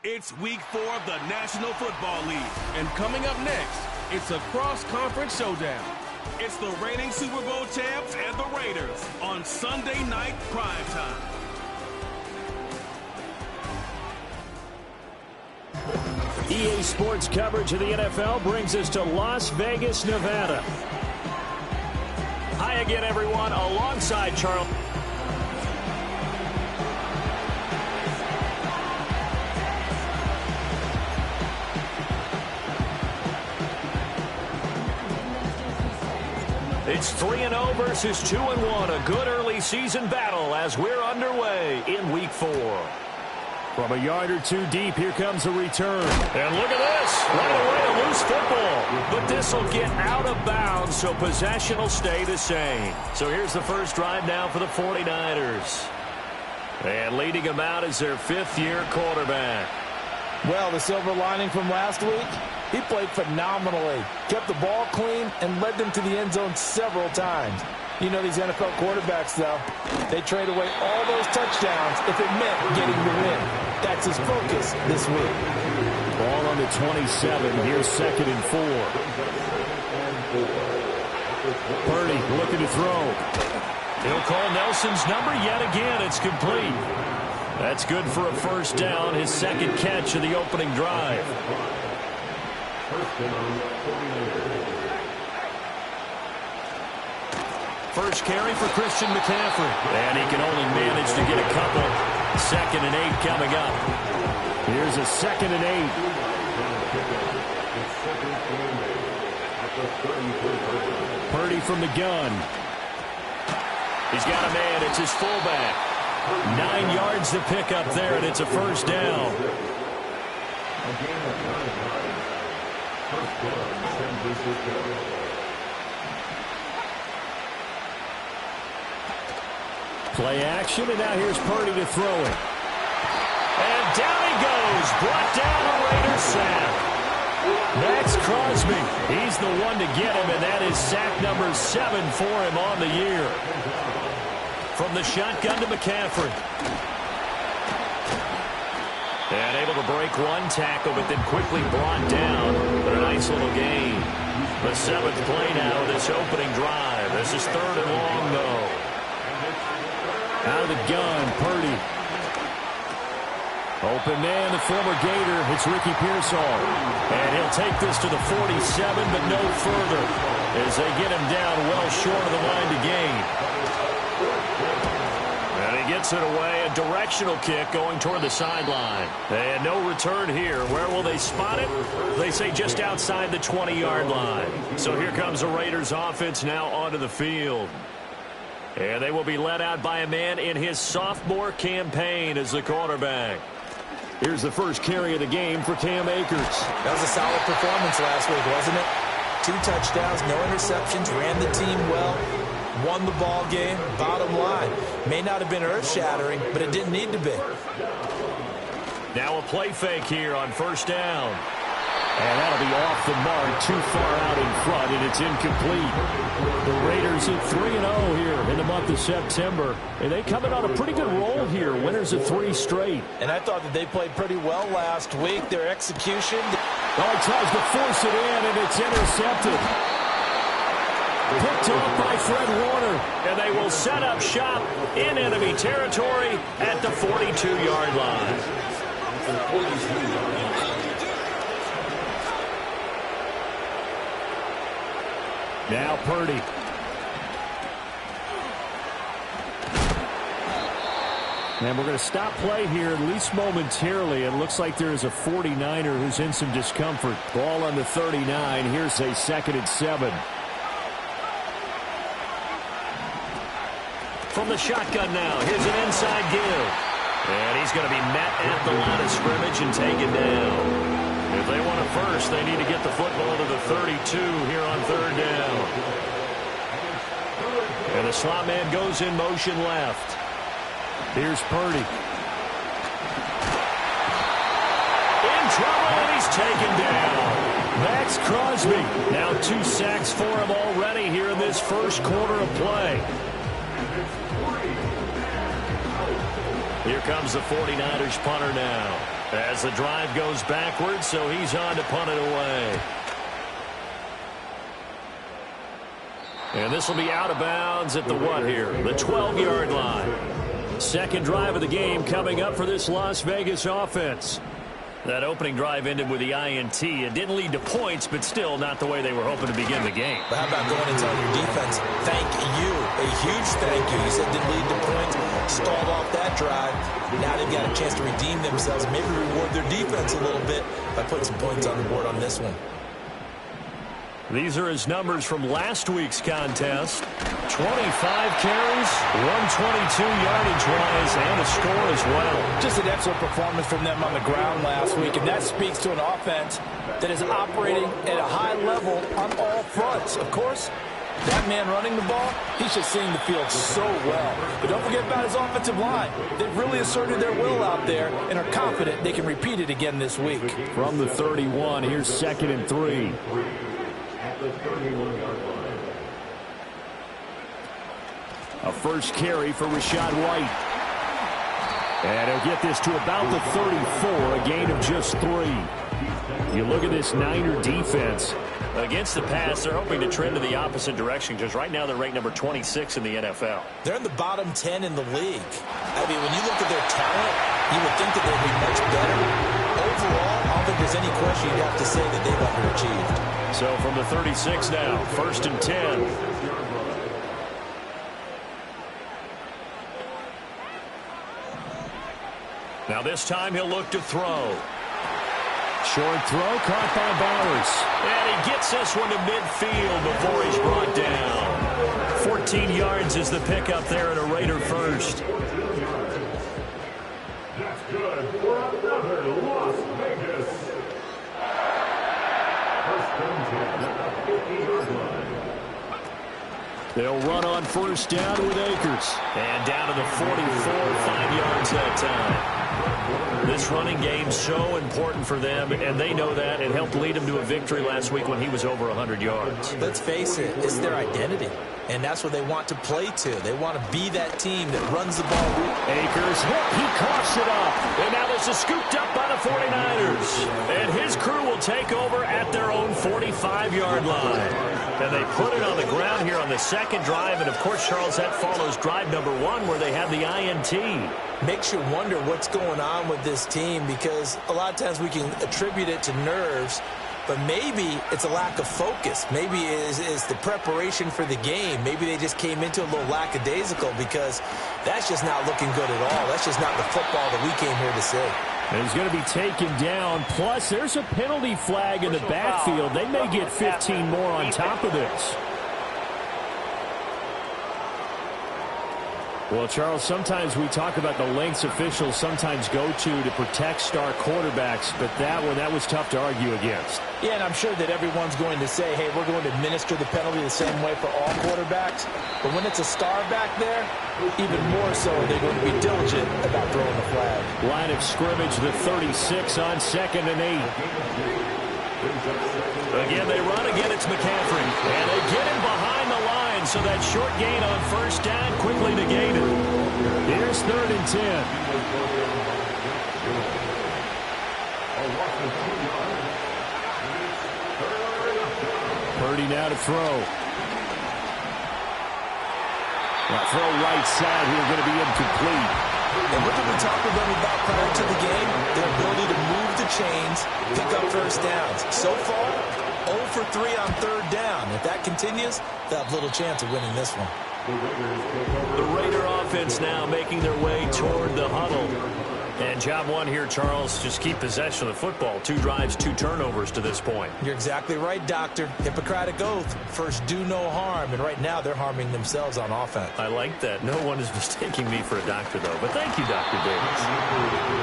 It's week 4 of the National Football League. And coming up next, it's a cross-conference showdown. It's the reigning Super Bowl champs and the Raiders on Sunday Night Primetime. EA Sports coverage of the NFL brings us to Las Vegas, Nevada. Hi again, everyone, alongside Charles. It's 3-0 versus 2-1, a good early season battle as we're underway in Week 4. From a yard or two deep, here comes a return. And look at this, right away a loose football. But this will get out of bounds, so possession will stay the same. So here's the first drive now for the 49ers. And leading them out is their fifth-year quarterback. Well, the silver lining from last week, he played phenomenally, kept the ball clean, and led them to the end zone several times. You know these NFL quarterbacks, though, they trade away all those touchdowns if it meant getting the win. That's his focus this week. Ball on the 27. Here's 2nd and 4. Purdy looking to throw. He'll call Nelson's number yet again. It's complete. That's good for a first down, his second catch of the opening drive. First carry for Christian McCaffrey. And he can only manage to get a couple. 2nd and 8 coming up. Here's a 2nd and 8. Purdy from the gun. He's got a man. It's his fullback. 9 yards to pick up there, and it's a first down. Play action, and now here's Purdy to throw it. And down he goes. Brought down a Raiders sack. Max Crosby. He's the one to get him, and that is sack number 7 for him on the year. From the shotgun to McCaffrey. And able to break one tackle, but then quickly brought down. But a nice little gain. The 7th play now of this opening drive. This is 3rd and long, though. Out of the gun, Purdy. Open man, the former Gator. It's Ricky Pearsall. And he'll take this to the 47, but no further. As they get him down well short of the line to gain. And he gets it away. A directional kick going toward the sideline. And no return here. Where will they spot it? They say just outside the 20-yard line. So here comes the Raiders offense now onto the field. And they will be led out by a man in his sophomore campaign as the quarterback. Here's the first carry of the game for Cam Akers. That was a solid performance last week, wasn't it? 2 touchdowns, no interceptions, ran the team well, won the ball game. Bottom line, may not have been earth-shattering, but it didn't need to be. Now a play fake here on first down. And that'll be off the mark, too far out in front, and it's incomplete. The Raiders at 3-0 here in the month of September. And they come in on a pretty good roll here, winners of 3 straight. And I thought that they played pretty well last week. Their execution. Oh, he tries to force it in, and it's intercepted. Picked off by Fred Warner. And they will set up shop in enemy territory at the 42-yard line. Now Purdy. And we're going to stop play here, at least momentarily. It looks like there is a 49er who's in some discomfort. Ball on the 39. Here's a 2nd and 7. From the shotgun now. Here's an inside give. And he's going to be met at the line of scrimmage and taken down. If they want a first, they need to get the football to the 32 here on 3rd down. And the slot man goes in motion left. Here's Purdy. In trouble, and he's taken down. Max Crosby. Now 2 sacks for him already here in this first quarter of play. Here comes the 49ers punter now. As the drive goes backwards, so he's on to punt it away. And this will be out of bounds at the what here? The 12-yard line. Second drive of the game coming up for this Las Vegas offense. That opening drive ended with the INT. It didn't lead to points, but still not the way they were hoping to begin the game. But how about going and telling your defense, thank you, a huge thank you. You said didn't lead to points, stalled off that drive. Now they've got a chance to redeem themselves, maybe reward their defense a little bit by putting some points on the board on this one. These are his numbers from last week's contest. 25 carries, 122 yardage-wise, and a score as well. Just an excellent performance from them on the ground last week, and that speaks to an offense that is operating at a high level on all fronts. Of course, that man running the ball, he's just seeing the field so well. But don't forget about his offensive line. They've really asserted their will out there and are confident they can repeat it again this week. From the 31, here's 2nd and 3. A first carry for Rachaad White. And he'll get this to about the 34, a gain of just 3. You look at this Niner defense. Against the pass, they're hoping to trend to the opposite direction because right now they're ranked number 26 in the NFL. They're in the bottom 10 in the league. I mean, when you look at their talent, you would think that they'd be much better. Overall, I don't think there's any question you'd have to say that they've underachieved. So from the 36 now, 1st and 10. Now this time he'll look to throw. Short throw caught by Bowers. And he gets this one to midfield before he's brought down. 14 yards is the pickup there at a Raider first. That's good for another Las Vegas. First and 10, 50-yard line. They'll run on first down with Akers. And down to the 44, 5 yards that time. This running game's so important for them, and they know that. It helped lead them to a victory last week when he was over 100 yards. Let's face it, it's their identity, and that's what they want to play to. They want to be that team that runs the ball. Akers hit, he coughs it up, and now this is scooped up by the 49ers. And his crew will take over at their own 45-yard line. And they put it on the ground here on the second drive, and of course, Charles, that follows drive number 1 where they have the INT. Makes you wonder what's going on with this team because a lot of times we can attribute it to nerves, but maybe it's a lack of focus. Maybe it's the preparation for the game. Maybe they just came into a little lackadaisical because that's just not looking good at all. That's just not the football that we came here to see. And he's going to be taken down. Plus, there's a penalty flag in the backfield. They may get 15 more on top of this. Well, Charles, sometimes we talk about the lengths officials sometimes go to protect star quarterbacks, but that was tough to argue against. Yeah, and I'm sure that everyone's going to say, hey, we're going to administer the penalty the same way for all quarterbacks. But when it's a star back there, even more so they're going to be diligent about throwing the flag. Line of scrimmage, the 36 on 2nd and 8. Again, they run. Again, it's McCaffrey. And they get him behind the line, so that short gain on first down quickly negated. Here's 3rd and 10. Purdy now to throw. That throw right side here going to be incomplete. And what did we talk with them about prior to the game? Their ability to move the chains, pick up first downs. So far, 0 for 3 on 3rd down. If that continues, they'll have little chance of winning this one. The Raider offense now making their way toward the huddle. And job 1 here, Charles, just keep possession of the football. 2 drives, 2 turnovers to this point. You're exactly right, Doctor. Hippocratic oath. First, do no harm. And right now, they're harming themselves on offense. I like that. No one is mistaking me for a doctor, though. But thank you, Dr. Davis.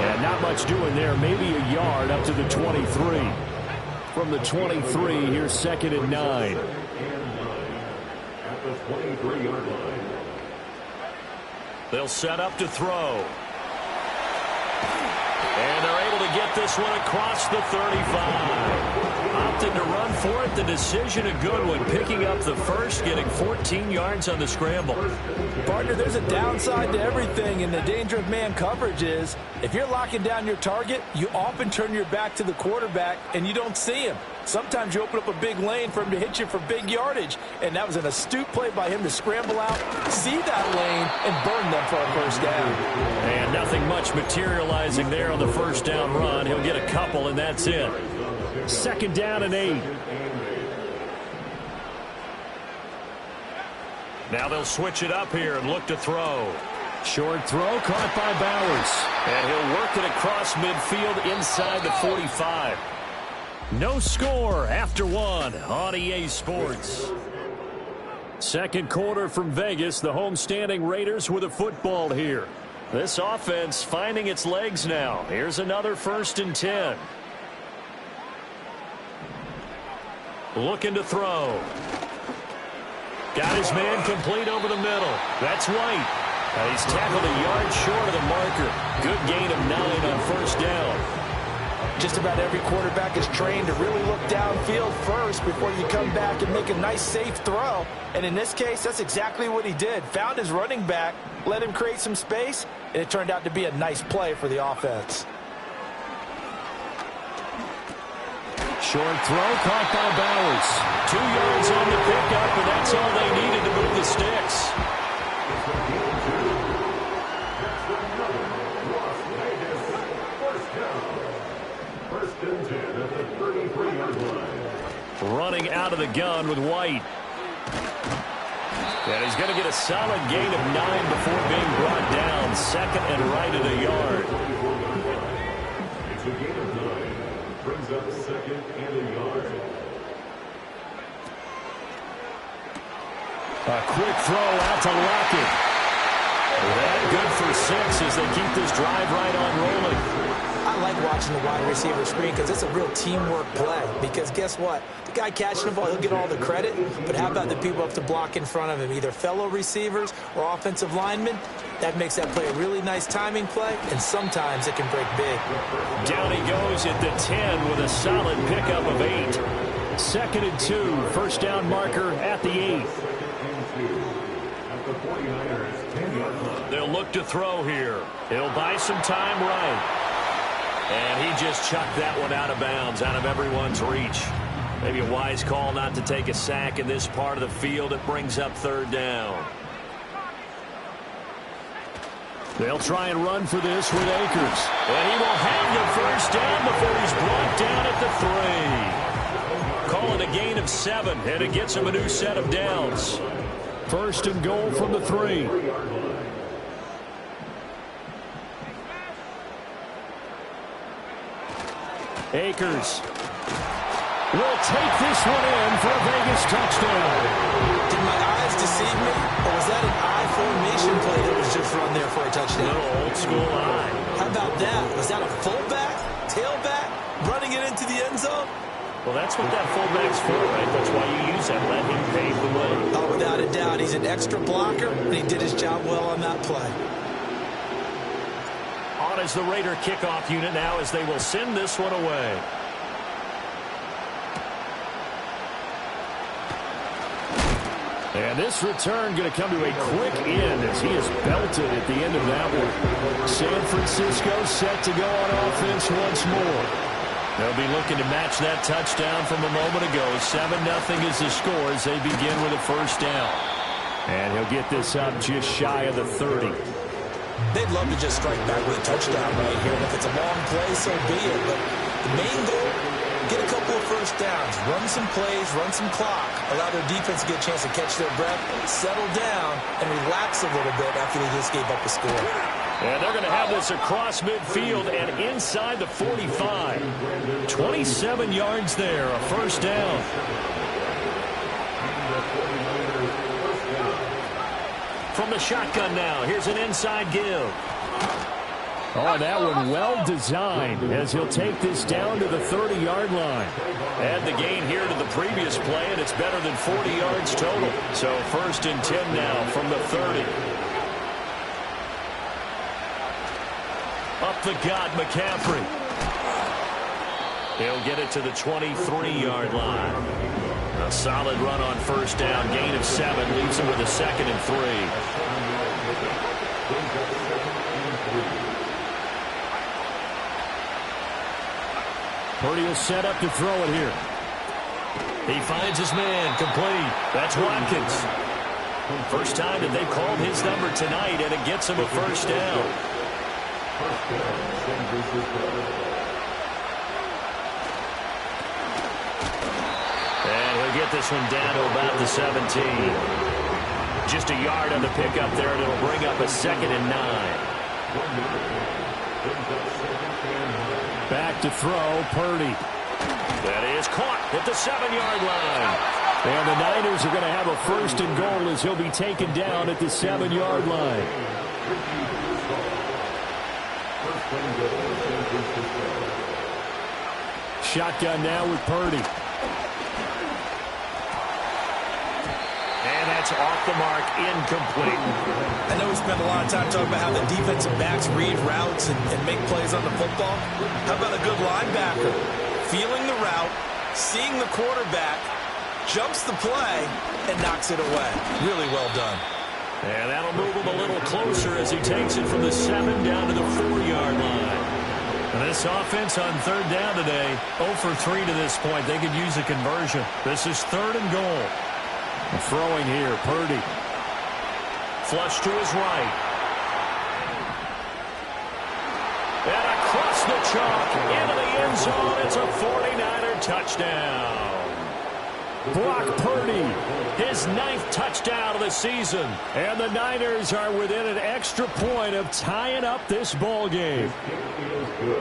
And not much doing there. Maybe a yard up to the 23. From the 23, here's 2nd and 9. At the 23-yard line. They'll set up to throw. And they're able to get this one across the 35. Opted to run for it. The decision a good one. Picking up the first, getting 14 yards on the scramble. Partner, there's a downside to everything, and the danger of man coverage is if you're locking down your target, you often turn your back to the quarterback and you don't see him. Sometimes you open up a big lane for him to hit you for big yardage, and that was an astute play by him to scramble out, see that lane, and burn them for a first down. And nothing much materializing there on the first down run. He'll get a couple, and that's it. 2nd down and 8. Now they'll switch it up here and look to throw. Short throw caught by Bowers. And he'll work it across midfield inside the 45. No score after 1 on EA Sports. Second quarter from Vegas. The homestanding Raiders with a football here. This offense finding its legs now. Here's another 1st and 10. Looking to throw. Got his man complete over the middle. That's White. He's tackled a yard short of the marker. Good gain of 9 on first down. Just about every quarterback is trained to really look downfield first before you come back and make a nice, safe throw. And in this case, that's exactly what he did. Found his running back, let him create some space, and it turned out to be a nice play for the offense. Short throw caught by Bowers. 2 yards on the pickup, and that's all they needed to move the sticks. Running out of the gun with White. And he's going to get a solid gain of 9 before being brought down. 2nd and right at a yard. It's a gain of 9. Brings up 2nd and a yard. A quick throw out to Lockett. That good for 6 as they keep this drive right on rolling. I like watching the wide receiver screen because it's a real teamwork play. Because guess what? The guy catching the ball, he'll get all the credit. But how about the people up to block in front of him, either fellow receivers or offensive linemen? That makes that play a really nice timing play, and sometimes it can break big. Down he goes at the 10 with a solid pickup of 8. 2nd and 2, first down marker at the 8. They'll look to throw here. He'll buy some time right. And he just chucked that one out of bounds, out of everyone's reach. Maybe a wise call not to take a sack in this part of the field. It brings up 3rd down. They'll try and run for this with Akers. And he will have the first down before he's brought down at the 3. Calling a gain of 7, and it gets him a new set of downs. 1st and goal from the 3. Akers will take this one in for a Vegas touchdown. Did my eyes deceive me, or was that an I formation play that was just run there for a touchdown? Little old school eye. How about that? Was that a fullback, tailback, running it into the end zone? Well, that's what that fullback's for, right? That's why you use that. Let him pave the way. Oh, without a doubt. He's an extra blocker, and he did his job well on that play. On is the Raider kickoff unit now as they will send this one away. And this return going to come to a quick end as he is belted at the end of that one. San Francisco set to go on offense once more. They'll be looking to match that touchdown from a moment ago. 7-0 is the score as they begin with a first down. And he'll get this up just shy of the 30. They'd love to just strike back with a touchdown right here. And if it's a long play, so be it. But the main goal, get a couple of first downs, run some plays, run some clock, allow their defense to get a chance to catch their breath, settle down, and relax a little bit after they just gave up a score. And they're going to have this across midfield and inside the 45. 27 yards there, a first down. From the shotgun now, here's an inside give. Oh, that one well designed as he'll take this down to the 30-yard line. Add the gain here to the previous play, and it's better than 40 yards total. So 1st and 10 now from the 30. Up the gut, McCaffrey. He'll get it to the 23-yard line. A solid run on first down. Gain of 7 leaves him with a 2nd and 3. Purdy will set up to throw it here. He finds his man, complete. That's Watkins. First time that they've called his number tonight, and it gets him a first down. And he'll get this one down to about the 17. Just a yard on the pickup there, and it'll bring up a 2nd and 9. Back to throw, Purdy. That is caught at the 7-yard line. And the Niners are going to have a 1st and goal as he'll be taken down at the 7-yard line. Shotgun now with Purdy. And that's off the mark, incomplete. I know we spent a lot of time talking about how the defensive backs read routes and make plays on the football. How about a good linebacker? Feeling the route, seeing the quarterback, jumps the play, and knocks it away. Really well done. And that'll move him a little closer as he takes it from the 7 down to the 4-yard line. And this offense on 3rd down today, 0 for 3 to this point. They could use a conversion. This is 3rd and goal. Throwing here, Purdy. Flush to his right. And across the chalk, into the end zone. It's a 49er touchdown. Brock Purdy, his 9th touchdown of the season. And the Niners are within an extra point of tying up this ball game.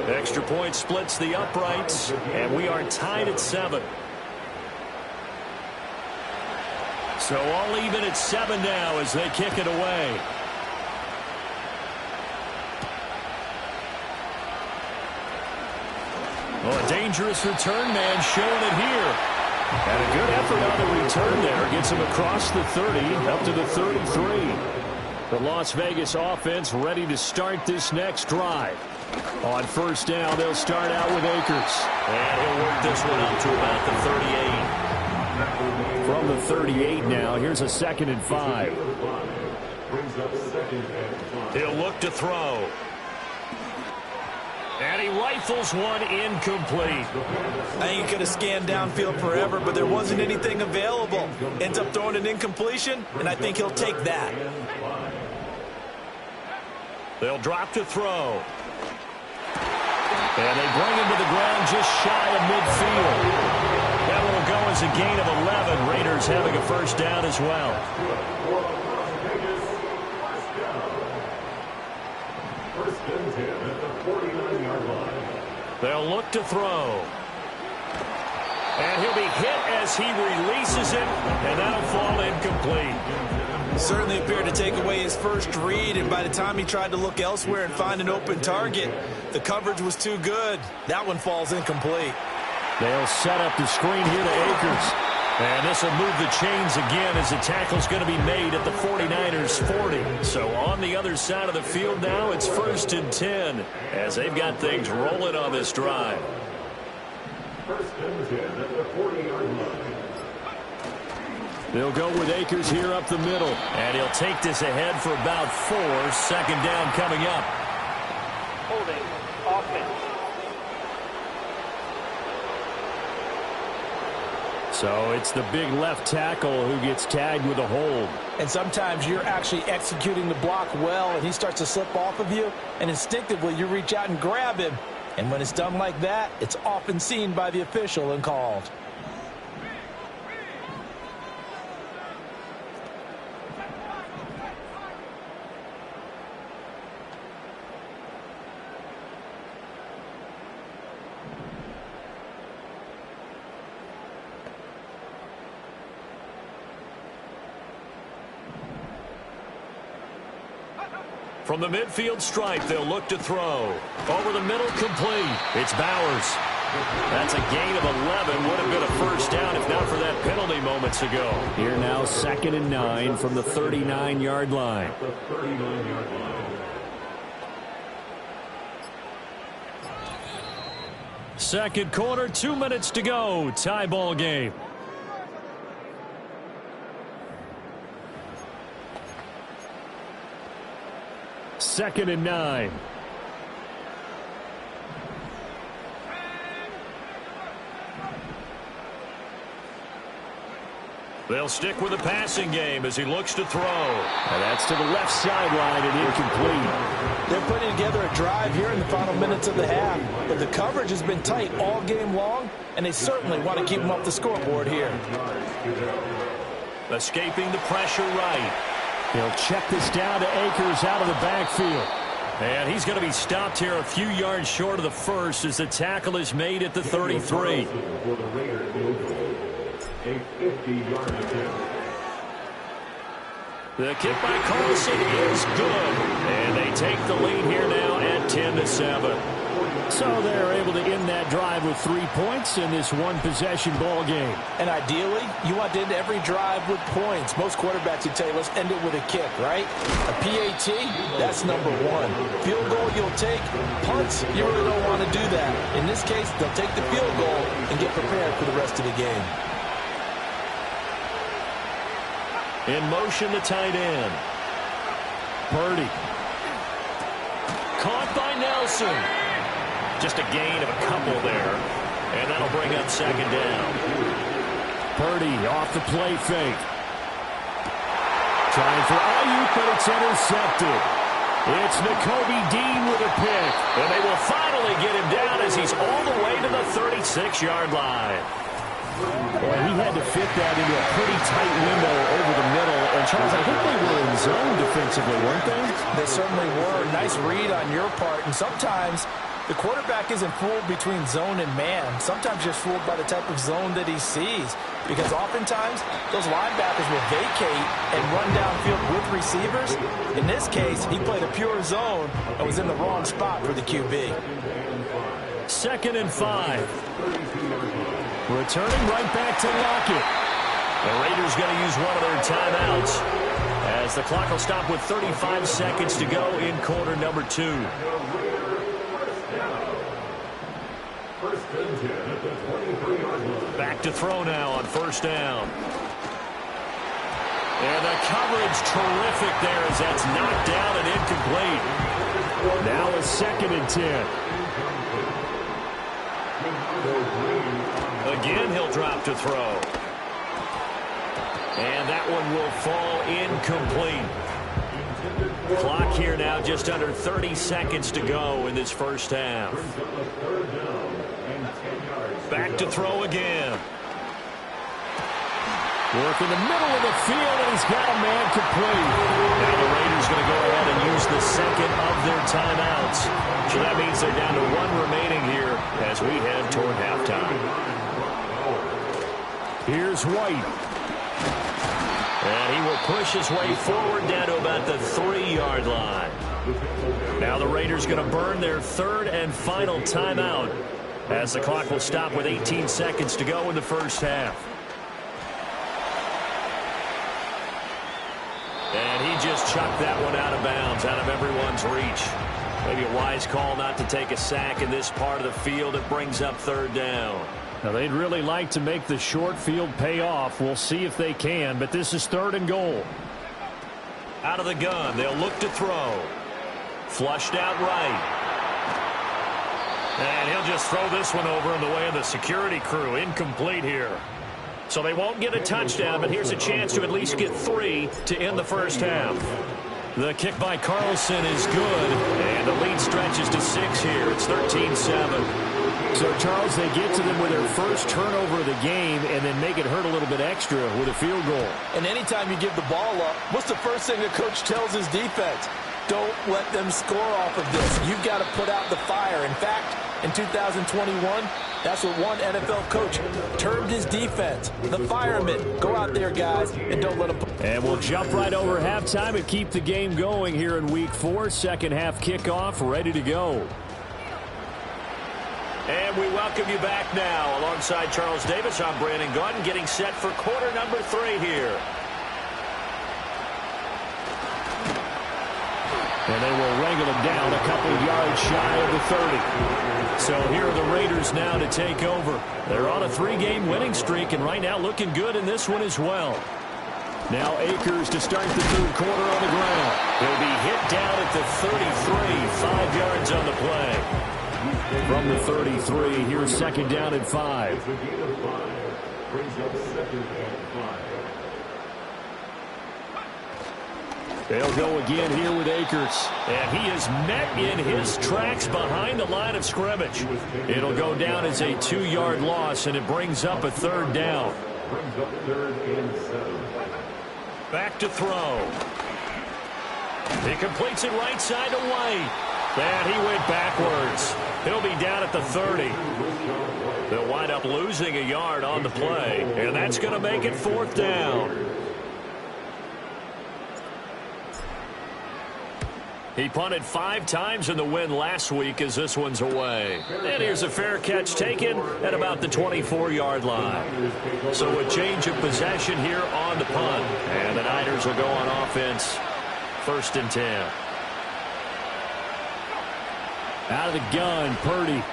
Extra point splits the uprights, and we are tied at 7. So all even at 7 now as they kick it away. Well, a dangerous return man showing it here. And a good effort on the return there. Gets him across the 30, up to the 33. The Las Vegas offense ready to start this next drive. On first down, they'll start out with Akers. And he'll work this one up to about the 38. From the 38 now, here's a 2nd and 5. He'll look to throw. And he rifles one incomplete. I think he could have scanned downfield forever, but there wasn't anything available. Ends up throwing an incompletion, and I think he'll take that. They'll drop to throw. And they bring him to the ground just shy of midfield. That will go as a gain of 11. Raiders having a first down as well. They'll look to throw. And he'll be hit as he releases it, and that'll fall incomplete. Certainly appeared to take away his first read, and by the time he tried to look elsewhere and find an open target, the coverage was too good. That one falls incomplete. They'll set up the screen here to Akers. And this will move the chains again as the tackle's going to be made at the 49ers 40. So on the other side of the field now, it's 1st and 10 as they've got things rolling on this drive. 1st and 10 at the 40-yard line. They'll go with Akers here up the middle. And he'll take this ahead for about 4. 2nd down coming up. Holding offense. So it's the big left tackle who gets tagged with a hold. And sometimes you're actually executing the block well, and he starts to slip off of you, and instinctively you reach out and grab him. And when it's done like that, it's often seen by the official and called. From the midfield stripe, they'll look to throw. Over the middle, complete. It's Bowers. That's a gain of 11. Would have been a first down if not for that penalty moments ago. Here now, 2nd and 9 from the 39-yard line. Second quarter, 2 minutes to go. Tie ball game. Second and 9. They'll stick with the passing game as he looks to throw. And that's to the left sideline and incomplete. They're putting together a drive here in the final minutes of the half, but the coverage has been tight all game long, and they certainly want to keep them off the scoreboard here. Escaping the pressure right. He'll check this down to Akers out of the backfield. And he's going to be stopped here a few yards short of the first as the tackle is made at the 33. A 50-yard attempt. The kick by Carlson is good. And they take the lead here now at 10-7. So they're able to end that drive with 3 points in this one-possession ball game. And ideally, you want to end every drive with points. Most quarterbacks would tell you, let's end it with a kick, right? A PAT, that's number one. Field goal you'll take. Punts, you really don't want to do that. In this case, they'll take the field goal and get prepared for the rest of the game. In motion, the tight end. Purdy. Caught by Nelson. Just a gain of a couple there. And that'll bring up second down. Purdy off the play fake. Trying for Ayuk, but it's intercepted. It's Nakobe Dean with a pick. And they will finally get him down as he's all the way to the 36-yard line. Boy, he had to fit that into a pretty tight window over the middle. And, Charles, I think they were in zone defensively, weren't they? They certainly were. Nice read on your part. And sometimes the quarterback isn't fooled between zone and man. Sometimes just fooled by the type of zone that he sees. Because oftentimes, those linebackers will vacate and run downfield with receivers. In this case, he played a pure zone and was in the wrong spot for the QB. Second and 5. Returning right back to Lockett. The Raiders going to use one of their timeouts as the clock will stop with 35 seconds to go in quarter number 2. Back to throw now on first down. And the coverage terrific there as that's knocked down and incomplete. Now a second and 10. Again, he'll drop to throw. And that one will fall incomplete. Clock here now just under 30 seconds to go in this first half. Back to throw again. Work in the middle of the field, and he's got a man complete. Now the Raiders going to go ahead and use the second of their timeouts. So that means they're down to 1 remaining here as we head toward halftime. Here's White. And he will push his way forward down to about the 3-yard line. Now the Raiders going to burn their third and final timeout as the clock will stop with 18 seconds to go in the first half. And he just chucked that one out of bounds, out of everyone's reach. Maybe a wise call not to take a sack in this part of the field. It brings up third down. Now, they'd really like to make the short field pay off. We'll see if they can, but this is third and goal. Out of the gun, they'll look to throw. Flushed out right. And he'll just throw this one over in the way of the security crew. Incomplete here. So they won't get a touchdown, but here's a chance to at least get 3 to end the first half. The kick by Carlson is good, and the lead stretches to 6 here. It's 13-7. So, Charles, they get to them with their first turnover of the game and then make it hurt a little bit extra with a field goal. And anytime you give the ball up, what's the first thing the coach tells his defense? Don't let them score off of this. You've got to put out the fire. In fact, in 2021, that's what one NFL coach termed his defense. The firemen. Go out there, guys, and don't let them. And we'll jump right over halftime and keep the game going here in Week 4. Second half kickoff, ready to go. And we welcome you back now. Alongside Charles Davis, I'm Brandon Gaudin, getting set for quarter number 3 here. And they will wrangle him down a couple yards shy of the 30. So here are the Raiders now to take over. They're on a 3-game winning streak, and right now looking good in this one as well. Now Akers to start the third quarter on the ground. He'll be hit down at the 33, 5 yards on the play. From the 33, here's second down and 5. It's a gain of 5. Brings up second and 5. They'll go again here with Akers. And he is met in his tracks behind the line of scrimmage. It'll go down as a 2-yard loss, and it brings up a third down. Brings up third and 7. Back to throw. He completes it right side to White. And he went backwards. He'll be down at the 30. They'll wind up losing a yard on the play, and that's going to make it fourth down. He punted 5 times in the win last week as this one's away. And here's a fair catch taken at about the 24-yard line. So a change of possession here on the punt. And the Niners will go on offense, 1st and 10. Out of the gun, Purdy.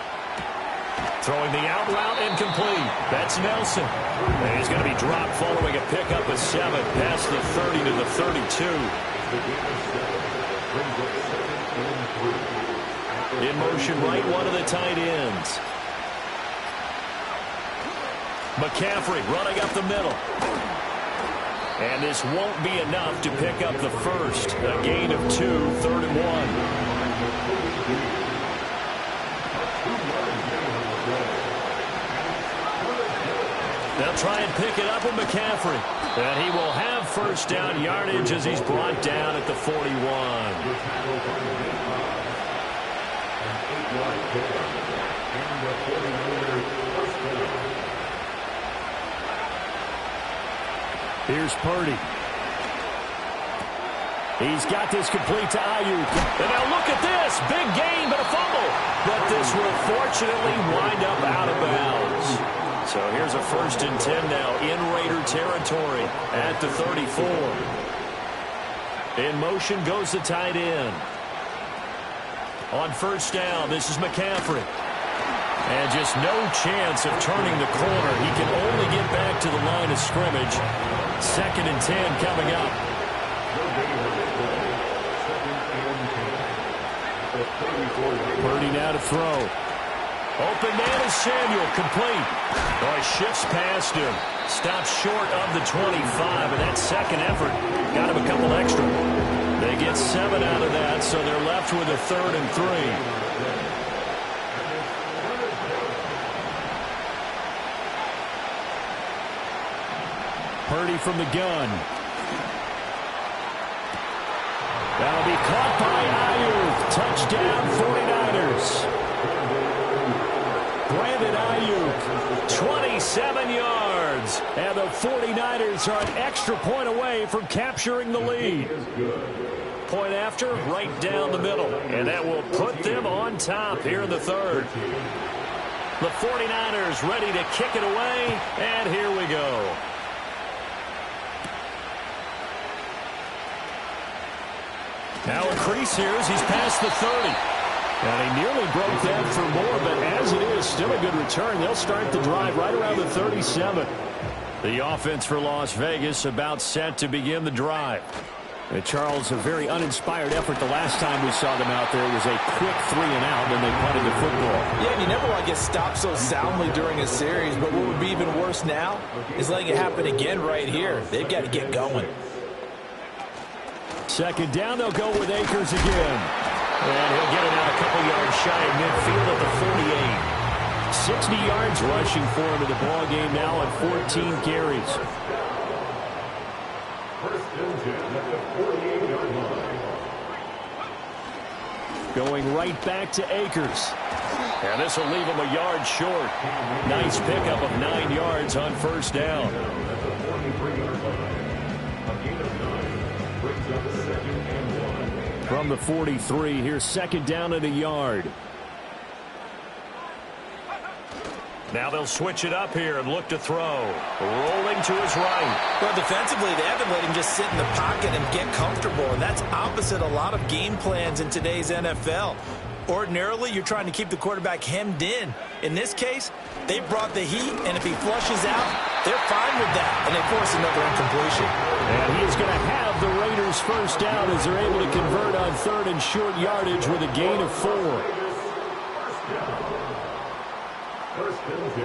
Throwing the out route incomplete. That's Nelson. And he's going to be dropped following a pickup of 7 past the 30 to the 32. In motion, right one of the tight ends. McCaffrey running up the middle. And this won't be enough to pick up the first. A gain of 2, 3rd and 1. They'll try and pick it up with McCaffrey. And he will have first down yardage as he's brought down at the 41. Here's Purdy. He's got this complete to Ayuk. And now look at this. Big gain, but a fumble. But this will fortunately wind up out of bounds. So here's a 1st and 10 now in Raider territory at the 34. In motion goes the tight end. On first down, this is McCaffrey. And just no chance of turning the corner. He can only get back to the line of scrimmage. 2nd and 10 coming up. Purdy now to throw. Open man is Samuel, complete. Oh, he shifts past him. Stops short of the 25, and that second effort got him a couple extra. They get 7 out of that, so they're left with a 3rd and 3. Purdy from the gun. That'll be caught by Ayuk. Touchdown, 49ers. Brandon Ayuk, 27 yards. And the 49ers are an extra point away from capturing the lead. Point after, right down the middle. And that will put them on top here in the 3rd. The 49ers ready to kick it away. And here we go. Now a crease here as he's past the 30. And he nearly broke that for more, but as it is, still a good return. They'll start the drive right around the 37. The offense for Las Vegas about set to begin the drive. And Charles, a very uninspired effort the last time we saw them out there. It was a quick 3 and out, and they punted the football. Yeah, and you never want to get stopped so soundly during a series, but what would be even worse now is letting it happen again right here. They've got to get going. 2nd down, they'll go with Akers again. And he'll get it out a couple yards shy of midfield at the 48. 60 yards rushing for him in the ball game now at 14 carries. 1st and 10 at the 48-yard line. Going right back to Akers. And this will leave him a yard short. Nice pickup of 9 yards on first down. At the 43-yard line. A gain of 9 brings up 2nd and 1. From the 43, here's 2nd down and a yard. Now they'll switch it up here and look to throw. Rolling to his right. Well, defensively, they haven't let him just sit in the pocket and get comfortable, and that's opposite a lot of game plans in today's NFL. Ordinarily, you're trying to keep the quarterback hemmed in. In this case, they brought the heat, and if he flushes out, they're fine with that, and they force another incompletion. And he is going to have the Raiders first down as they're able to convert on third and short yardage with a gain of 4.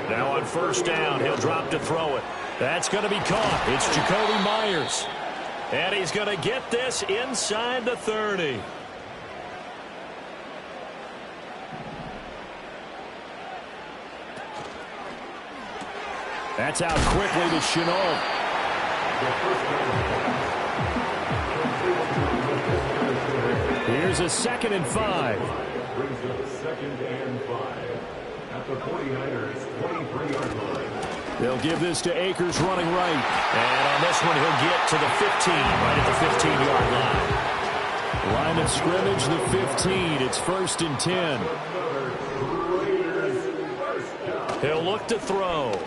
Now on first down, he'll drop to throw it. That's going to be caught. It's Jakobi Meyers. And he's going to get this inside the 30. That's out quickly to Shenault. Here's a 2nd and 5. Brings up 2nd and 5 at the 49ers 23-yard line. They'll give this to Akers running right. And on this one, he'll get to the 15, right at the 15-yard line. Line of scrimmage, the 15. It's 1st and 10. He'll look to throw.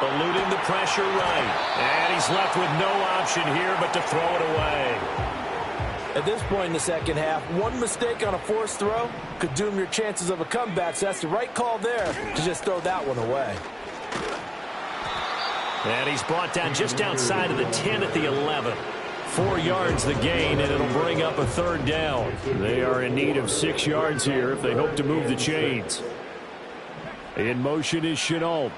Eluding the pressure right. And he's left with no option here but to throw it away. At this point in the second half, one mistake on a forced throw could doom your chances of a comeback, so that's the right call there to just throw that one away. And he's brought down just outside of the 10 at the 11. 4 yards the gain, and it'll bring up a 3rd down. They are in need of 6 yards here if they hope to move the chains. In motion is Shenault.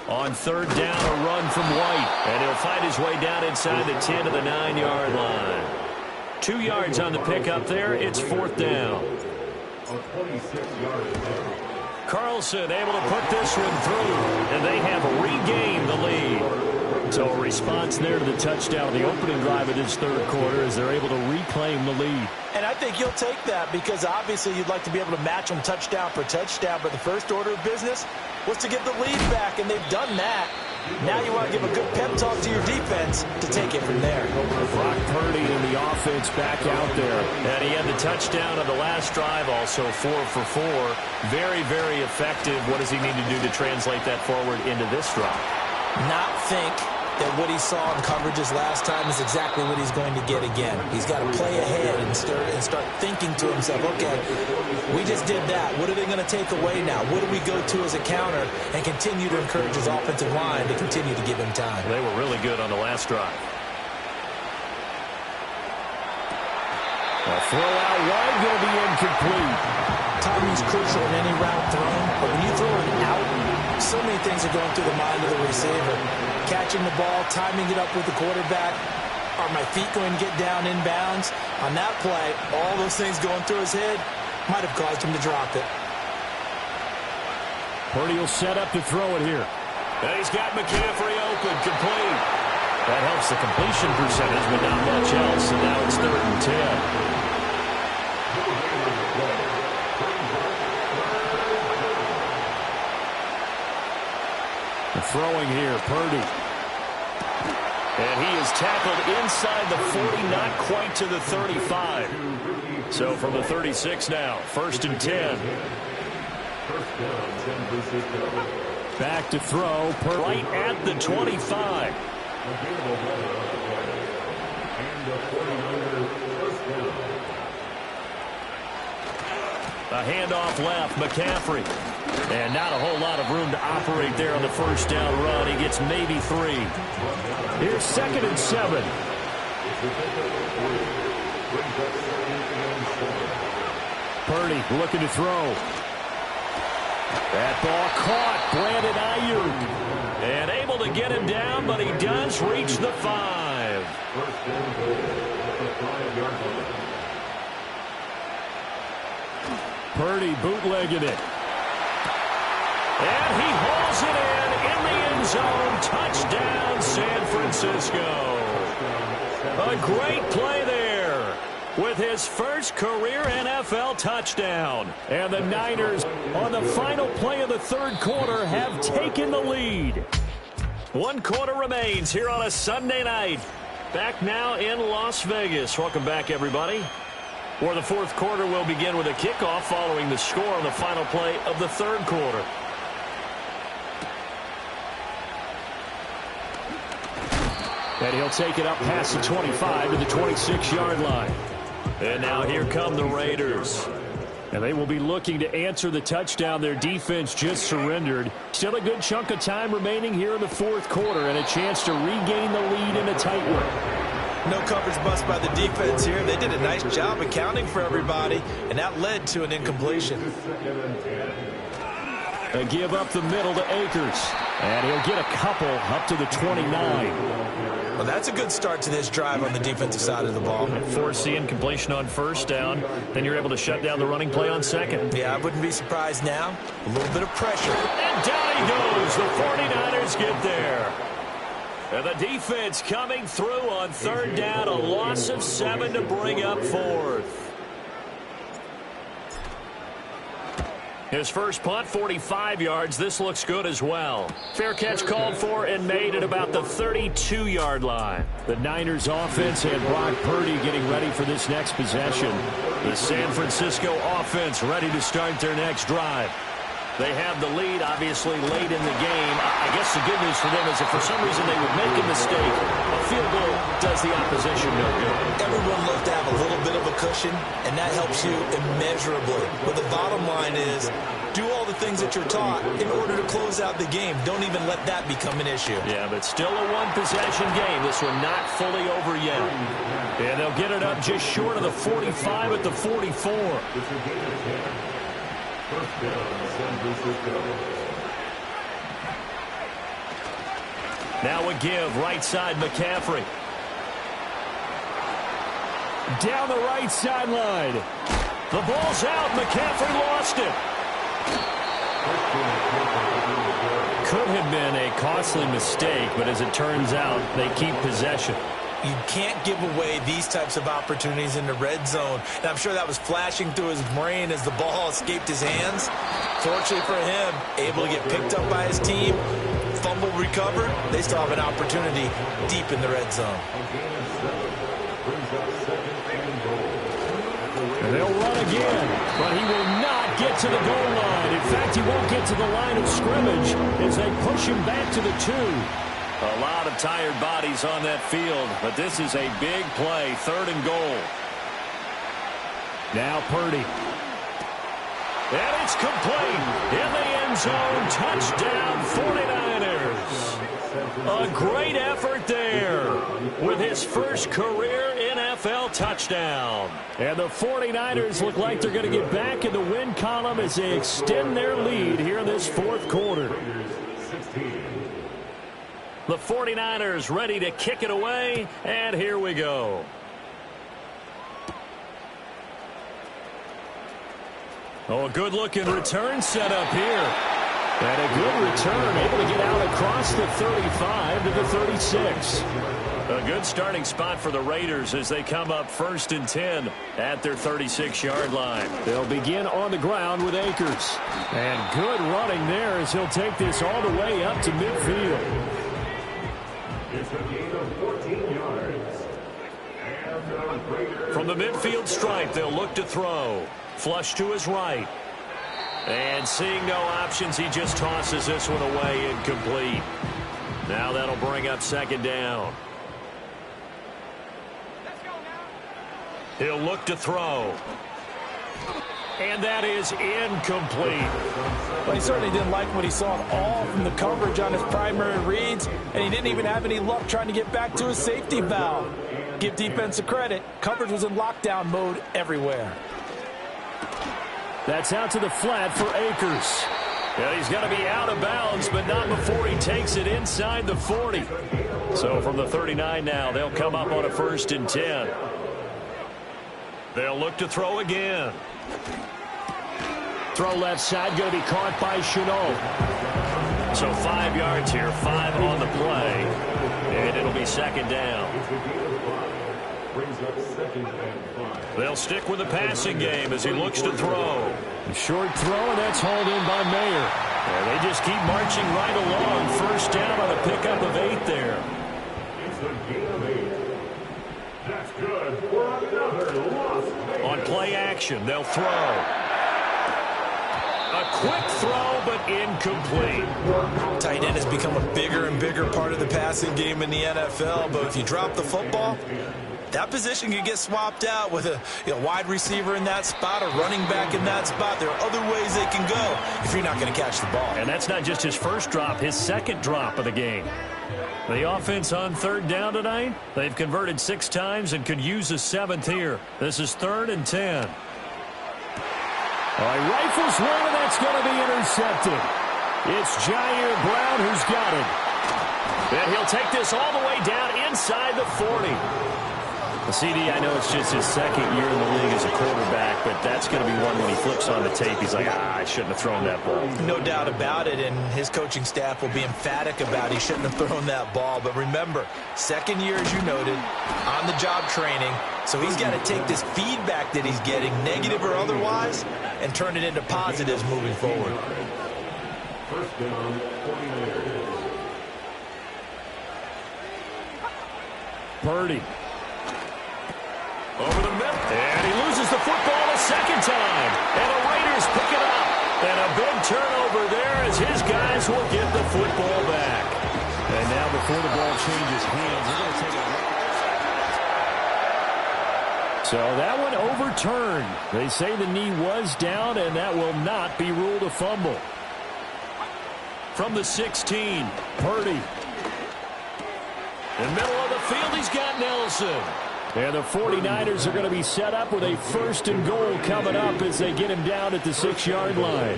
On 3rd down, a run from White. And he'll find his way down inside the 10 to the 9-yard line. 2 yards on the pickup there. It's 4th down. Carlson able to put this one through. And they have regained the lead. So a response there to the touchdown, the opening drive of this 3rd quarter, as they're able to reclaim the lead. And I think you'll take that because obviously you'd like to be able to match them touchdown for touchdown, but the first order of business was to get the lead back, and they've done that. Now you want to give a good pep talk to your defense to take it from there. Brock Purdy and the offense back out there. And he had the touchdown on the last drive, also 4 for 4. Very, very effective. What does he need to do to translate that forward into this drive? Not think that what he saw in coverages last time is exactly what he's going to get again. He's got to play ahead and start thinking to himself, okay, we just did that. What are they going to take away now? What do we go to as a counter? And continue to encourage his offensive line to continue to give him time. They were really good on the last drive. A throw out wide, going to be incomplete. Timing's crucial in any route thrown, but when you throw it out, so many things are going through the mind of the receiver. Catching the ball, timing it up with the quarterback. Are my feet going to get down inbounds? On that play, all those things going through his head might have caused him to drop it. Purdy will set up to throw it here. And he's got McCaffrey open, complete. That helps the completion percentage, but not much else, and now it's 3rd and 10. Throwing here, Purdy. And he is tackled inside the 40, not quite to the 35. So from the 36 now, 1st and 10. Back to throw. Purdy. Right at the 25. A handoff left, McCaffrey. And not a whole lot of room to operate there on the first down run. He gets maybe 3. Here's 2nd and 7. Purdy looking to throw. That ball caught. Brandon Ayuk. And able to get him down, but he does reach the 5. Purdy bootlegging it. And he hauls it in the end zone. Touchdown, San Francisco. A great play there with his first career NFL touchdown. And the Niners, on the final play of the 3rd quarter, have taken the lead. 1 quarter remains here on a Sunday night. Back now in Las Vegas. Welcome back, everybody. Or the fourth quarter will begin with a kickoff following the score on the final play of the third quarter. And he'll take it up past the 25 to the 26-yard line. And now here come the Raiders. And they will be looking to answer the touchdown their defense just surrendered. Still a good chunk of time remaining here in the fourth quarter and a chance to regain the lead in a tight one. No coverage bust by the defense here. They did a nice job accounting for everybody, and that led to an incompletion. A give up the middle to Akers. And he'll get a couple up to the 29. Well, that's a good start to this drive on the defensive side of the ball. Force the incompletion on first down. Then you're able to shut down the running play on second. Yeah, I wouldn't be surprised now. A little bit of pressure. And down he goes. The 49ers get there. And the defense coming through on third down. A loss of 7 to bring up fourth. His first punt, 45 yards. This looks good as well. Fair catch called for and made at about the 32-yard line. The Niners offense and Brock Purdy getting ready for this next possession. The San Francisco offense ready to start their next drive. They have the lead, obviously, late in the game. I guess the good news for them is if for some reason they would make a mistake, a field goal does the opposition no good. Everyone loves to have a little bit of a cushion, and that helps you immeasurably. But the bottom line is, do all the things that you're taught in order to close out the game. Don't even let that become an issue. Yeah, but still a one-possession game. This one not fully over yet. And they'll get it up just short of the 45 at the 44. First down, San Francisco. Now a give, right side McCaffrey. Down the right sideline. The ball's out. McCaffrey lost it. Could have been a costly mistake, but as it turns out, they keep possession. You can't give away these types of opportunities in the red zone. And I'm sure that was flashing through his brain as the ball escaped his hands. Fortunately for him, able to get picked up by his team, fumble recovered. They still have an opportunity deep in the red zone. And they'll run again, but he will not get to the goal line. In fact, he won't get to the line of scrimmage as they push him back to the 2. A lot of tired bodies on that field, but this is a big play, 3rd and goal. Now Purdy. And it's complete. In the end zone, touchdown 49ers. A great effort there with his first career NFL touchdown. And the 49ers look like they're going to get back in the win column as they extend their lead here in this fourth quarter. The 49ers ready to kick it away, and here we go. Oh, a good-looking return set up here. And a good return, able to get out across the 35 to the 36. A good starting spot for the Raiders as they come up 1st and 10 at their 36-yard line. They'll begin on the ground with Akers. And good running there as he'll take this all the way up to midfield. It's a gain of 14 yards. From the midfield stripe, they'll look to throw. Flush to his right. And seeing no options, he just tosses this one away incomplete. Now that'll bring up 2nd down. He'll look to throw. And that is incomplete. Well, he certainly didn't like what he saw at all from the coverage on his primary reads, and he didn't even have any luck trying to get back to his safety valve. Give defense a credit. Coverage was in lockdown mode everywhere. That's out to the flat for Akers. Yeah, he's going to be out of bounds, but not before he takes it inside the 40. So from the 39 now, they'll come up on a 1st and 10. They'll look to throw again. Throw left side, going to be caught by Shenault. So 5 yards here, 5 on the play, and it'll be 2nd down. They'll stick with the passing game as he looks to throw. A short throw, and that's hauled in by Mayer. And they just keep marching right along. 1st down on a pickup of 8 there. It's a gain of 8. That's good for another loss. On play action, they'll throw. A quick throw, but incomplete. Tight end has become a bigger and bigger part of the passing game in the NFL, but if you drop the football, that position can get swapped out with a wide receiver in that spot, a running back in that spot. There are other ways they can go if you're not going to catch the ball. And that's not just his first drop, his second drop of the game. The offense on third down tonight, they've converted 6 times and could use a 7th here. This is 3rd and 10. All right, rifles one, and that's going to be intercepted. It's Jair Brown who's got it. And he'll take this all the way down inside the 40. CD, I know it's just his second year in the league as a quarterback, but that's going to be one when he flips on the tape. He's like, I shouldn't have thrown that ball. No doubt about it, and his coaching staff will be emphatic about he shouldn't have thrown that ball. But remember, second year, as you noted, on-the-job training, so he's got to take this feedback that he's getting, negative or otherwise, and turn it into positives moving forward. First down, 49ers. Purdy. Over the middle. And he loses the football a second time. And the Raiders pick it up. And a big turnover there as his guys will get the football back. And now before the ball changes hands, they're going to take a... So that one overturned. They say the knee was down, and that will not be ruled a fumble. From the 16, Purdy. in the middle of the field, he's got Nelson. And the 49ers are going to be set up with a 1st and goal coming up as they get him down at the 6-yard line.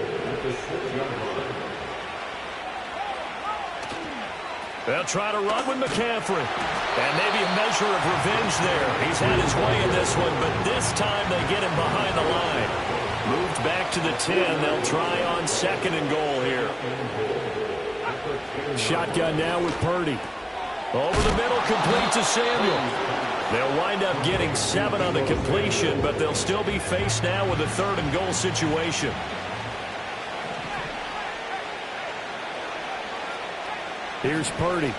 They'll try to run with McCaffrey. And maybe a measure of revenge there. He's had his way in this one, but this time they get him behind the line. Moved back to the 10. They'll try on 2nd and goal here. Shotgun now with Purdy. Over the middle, complete to Samuel. They'll wind up getting 7 on the completion, but they'll still be faced now with a 3rd and goal situation. Here's Purdy.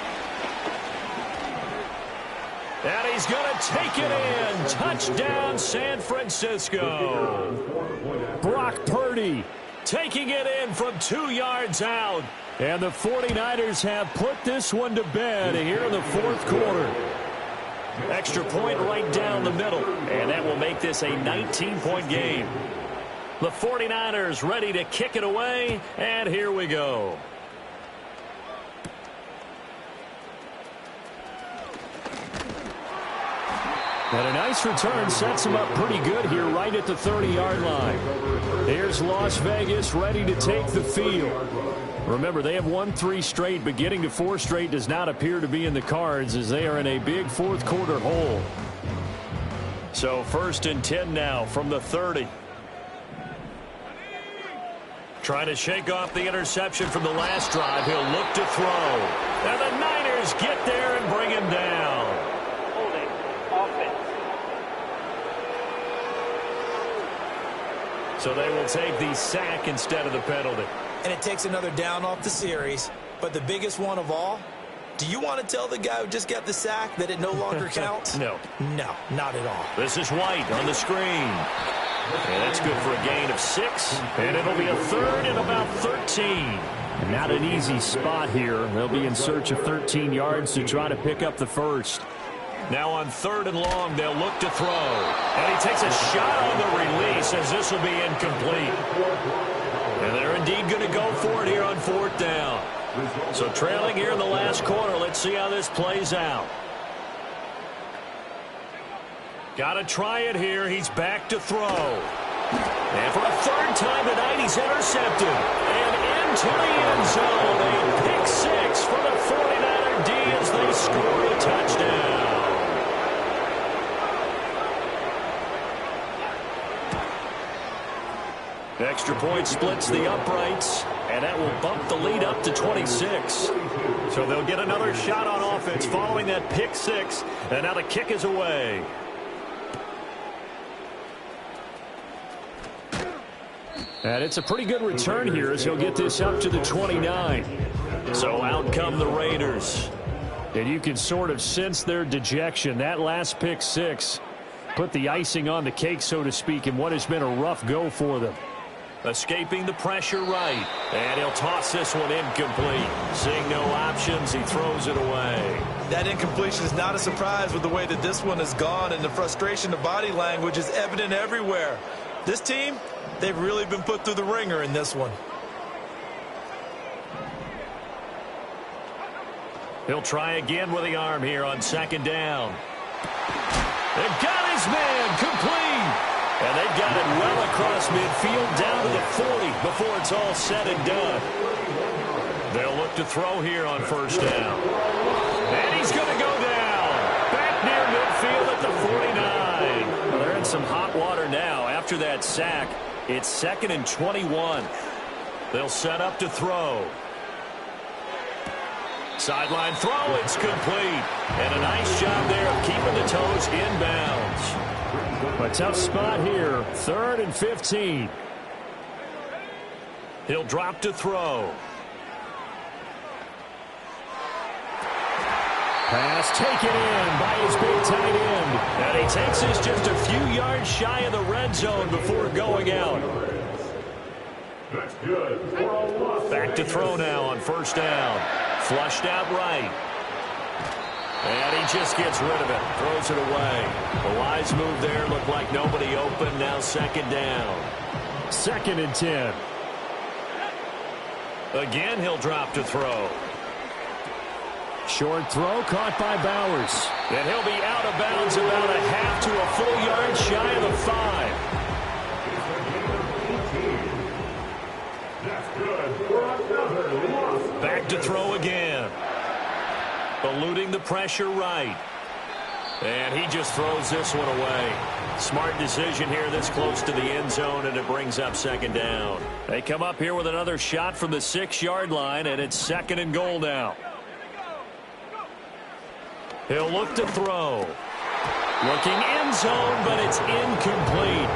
And he's going to take it in. Touchdown, San Francisco. Brock Purdy taking it in from 2 yards out. And the 49ers have put this one to bed here in the 4th quarter. Extra point right down the middle. And that will make this a 19-point game. The 49ers ready to kick it away. And here we go. And a nice return sets him up pretty good here right at the 30-yard line. Here's Las Vegas ready to take the field. Remember, they have won 3 straight, but getting to 4 straight does not appear to be in the cards as they are in a big 4th quarter hole. So 1st and 10 now from the 30. Trying to shake off the interception from the last drive. He'll look to throw. And the Niners get there and bring him down. Holding. Offense. So they will take the sack instead of the penalty. And it takes another down off the series. But the biggest one of all, do you want to tell the guy who just got the sack that it no longer counts? No. No, not at all. This is White on the screen. And that's good for a gain of 6. And it'll be a 3rd and about 13. Not an easy spot here. They'll be in search of 13 yards to try to pick up the 1st. Now on 3rd and long, they'll look to throw. And he takes a shot on the release as this will be incomplete. And they're indeed going to go for it here on 4th down. So trailing here in the last quarter. Let's see how this plays out. Got to try it here. He's back to throw. And for a 3rd time tonight, he's intercepted. And into the end zone. A pick 6 for the 49er D as they score a touchdown. Extra point splits the uprights, and that will bump the lead up to 26. So they'll get another shot on offense following that pick 6, and now the kick is away. And it's a pretty good return here as he'll get this up to the 29. So out come the Raiders. And you can sort of sense their dejection. That last pick 6 put the icing on the cake, so to speak, in what has been a rough go for them. Escaping the pressure right. And he'll toss this one incomplete. Seeing no options, he throws it away. That incompletion is not a surprise with the way that this one has gone, and the frustration of body language is evident everywhere. This team, they've really been put through the ringer in this one. He'll try again with the arm here on second down. They've got his man complete. And they've got it well across midfield down to the 40 before it's all said and done. They'll look to throw here on first down. And he's going to go down. Back near midfield at the 49. Well, they're in some hot water now. After that sack, it's 2nd and 21. They'll set up to throw. Sideline throw, it's complete. And a nice job there of keeping the toes inbounds. A tough spot here, 3rd and 15. He'll drop to throw. Pass taken in by his big tight end. And he takes this just a few yards shy of the red zone before going out. That's good. Back to throw now on first down. Flushed out right. And he just gets rid of it. Throws it away. The wise move there. Looked like nobody open. Now 2nd down. 2nd and 10. Again, he'll drop to throw. Short throw caught by Bowers. And he'll be out of bounds about a half to a full yard shy of the 5. Back to throw again. Eluding the pressure right. And he just throws this one away. Smart decision here this close to the end zone, and it brings up 2nd down. They come up here with another shot from the 6-yard line, and it's 2nd and goal now. He'll look to throw. Looking end zone, but it's incomplete.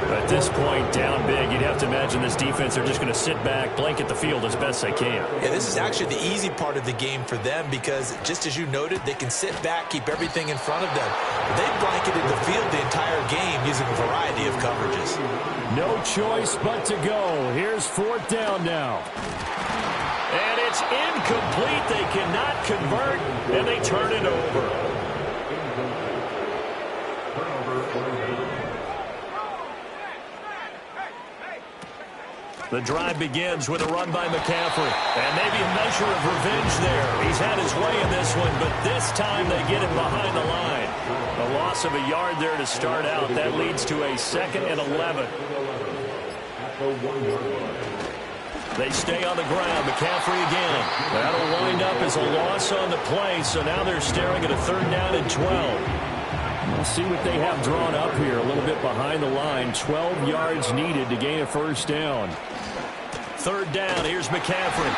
At this point, down big, you'd have to imagine this defense are just going to sit back, blanket the field as best they can. Yeah, this is actually the easy part of the game for them because, just as you noted, they can sit back, keep everything in front of them. They've blanketed the field the entire game using a variety of coverages. No choice but to go. Here's 4th down now. And it's incomplete. They cannot convert, and they turn it over. The drive begins with a run by McCaffrey. And maybe a measure of revenge there. He's had his way in this one, but this time they get it behind the line. A loss of a yard there to start out. That leads to a 2nd and 11. They stay on the ground. McCaffrey again. That'll wind up as a loss on the play, so now they're staring at a 3rd down and 12. We'll see what they have drawn up here. A little bit behind the line. 12 yards needed to gain a 1st down. 3rd down. Here's McCaffrey.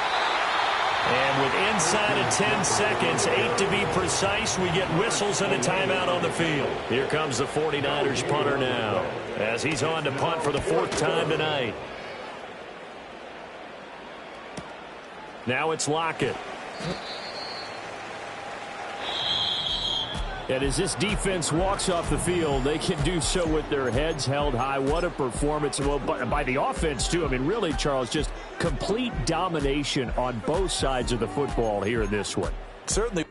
And with inside of 10 seconds, 8 to be precise, we get whistles and a timeout on the field. Here comes the 49ers punter now as he's on to punt for the 4th time tonight. Now it's Lockett. And as this defense walks off the field, they can do so with their heads held high. What a performance. Well, by the offense, too. I mean, really, Charles, just complete domination on both sides of the football here in this one. Certainly.